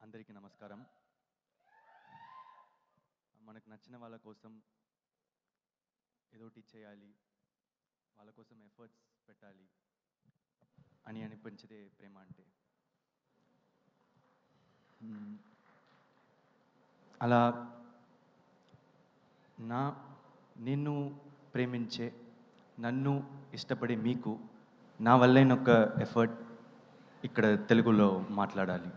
అందరికీ నమస్కారం. మనకు నచ్చిన వాళ్ళ కోసం ఏదోటి చేయాలి, వాళ్ళ కోసం ఎఫర్ట్స్ పెట్టాలి అని అనిపించదే ప్రేమ అంటే. అలా నిన్ను ప్రేమించే, నన్ను ఇష్టపడే మీకు నా వల్లైన ఒక ఎఫర్ట్ ఇక్కడ తెలుగులో మాట్లాడతాం.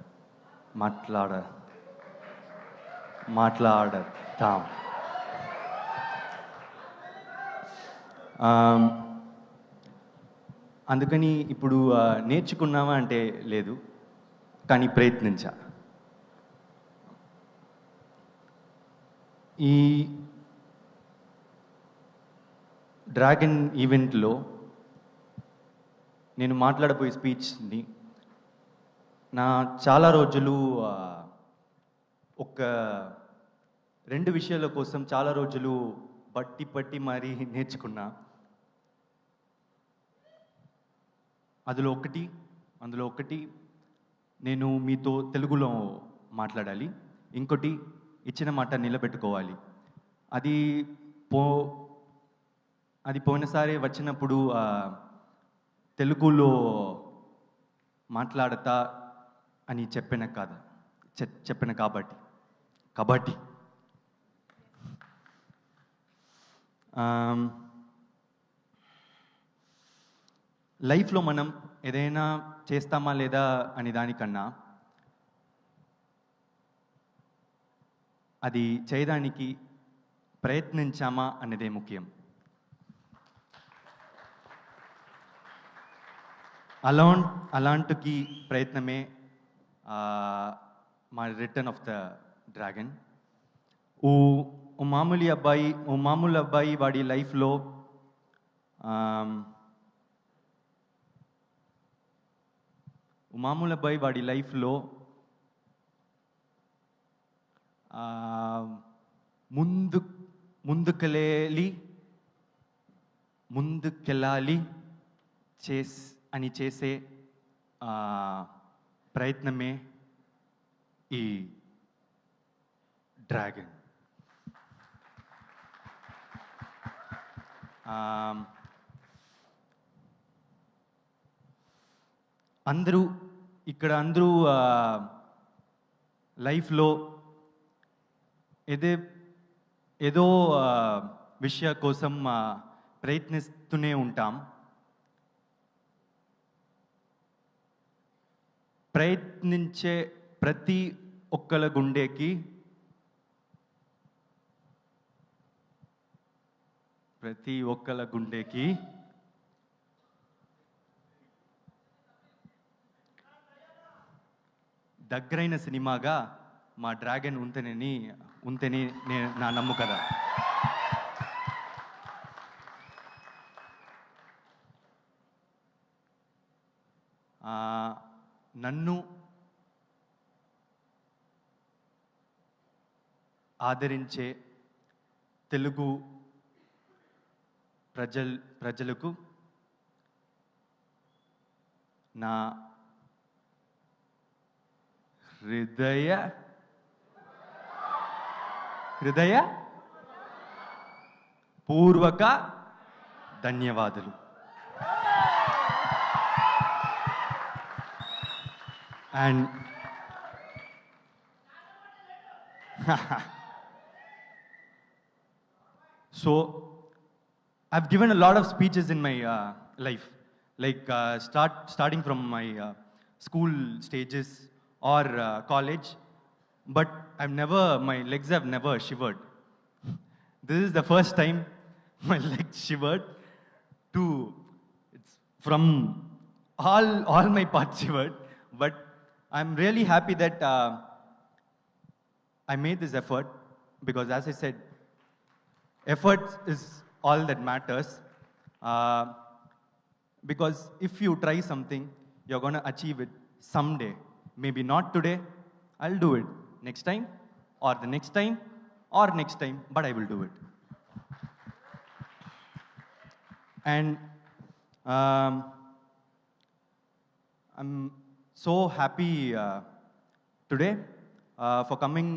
అందుకని ఇప్పుడు నేర్చుకున్నావా అంటే లేదు, కానీ ప్రయత్నించా. ఈ డ్రాగన్ ఈవెంట్లో నేను మాట్లాడబోయే స్పీచ్ని నా చాలా రోజులు ఒక 2 విషయాల కోసం చాలా రోజులు పట్టి మరీ నేర్చుకున్నా. అందులో ఒకటి నేను మీతో తెలుగులో మాట్లాడాలి, ఇంకోటి ఇచ్చిన మాట నిలబెట్టుకోవాలి. అది పోయినసారి వచ్చినప్పుడు తెలుగులో మాట్లాడతా అని చెప్పిన కాబట్టి లైఫ్లో మనం ఏదైనా చేస్తామా లేదా అని దానికన్నా అది చేయడానికి ప్రయత్నించామా అనేదే ముఖ్యం. అలాంటి ప్రయత్నమే మా రిటర్న్ ఆఫ్ ద డ్రాగన్. ఓ మామూలు అబ్బాయి వాడి లైఫ్లో ముందుకెళ్ళాలి అని చేసే ప్రయత్నమే ఈ డ్రాగన్. అందరూ లైఫ్లో ఏదో విషయం కోసం ప్రయత్నిస్తూనే ఉంటాం. ప్రయత్నించే ప్రతి ఒక్కల గుండెకి దగ్గరైన సినిమాగా మా డ్రాగన్ ఉంటేనే నా నమ్ము కదా. నన్ను ఆదరించే తెలుగు ప్రజలకు నా హృదయ పూర్వక ధన్యవాదాలు. And so I've given a lot of speeches in my life, like starting from my school stages or college, but my legs have never shivered. This is the first time my legs shivered. It's from all my parts shivered, but I'm really happy that I made this effort, because as I said, effort is all that matters. Because if you try something, you're going to achieve it someday. Maybe not today, I'll do it next time, or the next time, or next time, but I will do it. And I'm so happy today for coming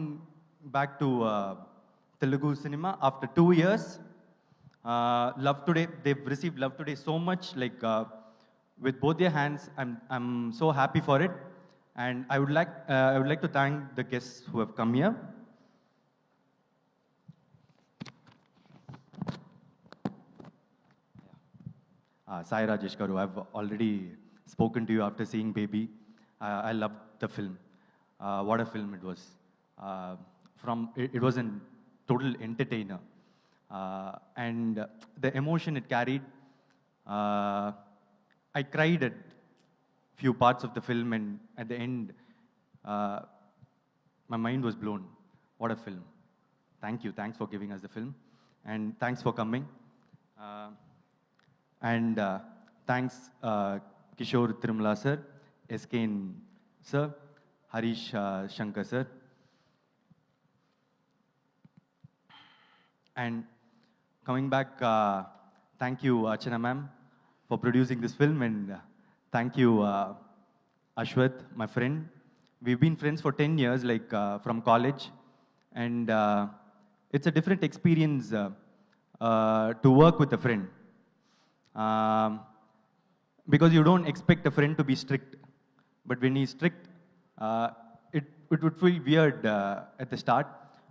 back to Telugu cinema after 2 years. Love Today, they've received Love Today so much, like with both their hands. I'm so happy for it, and I would like to thank the guests who have come here. Sai Rajesh Garu, I've already spoken to you after seeing Baby. I loved the film. What a film it was. It was a total entertainer. And the emotion it carried, I cried at few parts of the film, and at the end, my mind was blown. What a film. Thank you. Thanks for giving us the film. And thanks for coming. And thanks Kishore Tirumala sir, SKN sir, Harish Shankar sir. And coming back, thank you Archana ma'am for producing this film, and thank you Ashwath, my friend. We've been friends for 10 years, like from college, and it's a different experience to work with a friend. Because you don't expect a friend to be strict, but when he's strict, it would feel weird at the start,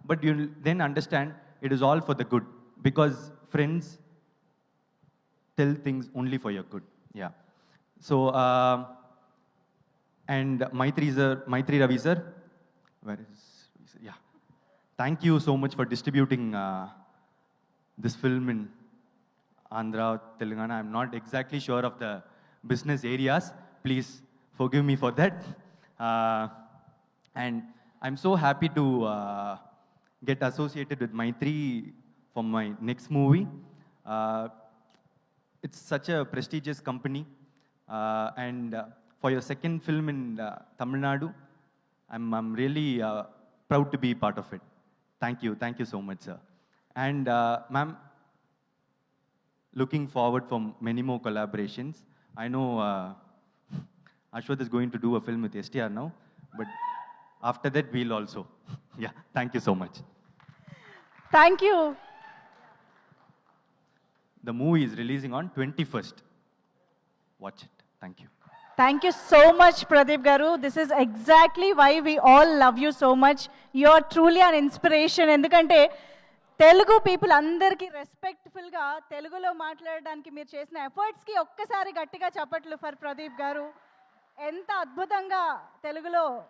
but you'll then understand it is all for the good, because friends tell things only for your good. Yeah. So, and Maitri Ravi sir, where is, yeah. Thank you so much for distributing this film in Andhra, Telangana. I'm not exactly sure of the business areas. Please forgive me for that. And I'm so happy to get associated with Maitri for my next movie. It's such a prestigious company. And for your second film in Tamil Nadu, I'm really proud to be part of it. Thank you. Thank you so much, sir. And ma'am, looking forward for many more collaborations. I know Ashwath is going to do a film with STR now, but after that we'll also. Yeah, thank you so much. Thank you. The movie is releasing on 21st. Watch it. Thank you. Thank you so much, Pradeep Garu. This is exactly why we all love you so much. You're truly an inspiration. ఎందుకంటే Telugu people అందరికీ రెస్పెక్ట్ఫుల్గా తెలుగులో మాట్లాడడానికి మీరు చేసిన ఎఫర్ట్స్కి ఒక్కసారి గట్టిగా చప్పట్లు for Pradeep గారు. ఎంత అద్భుతంగా తెలుగులో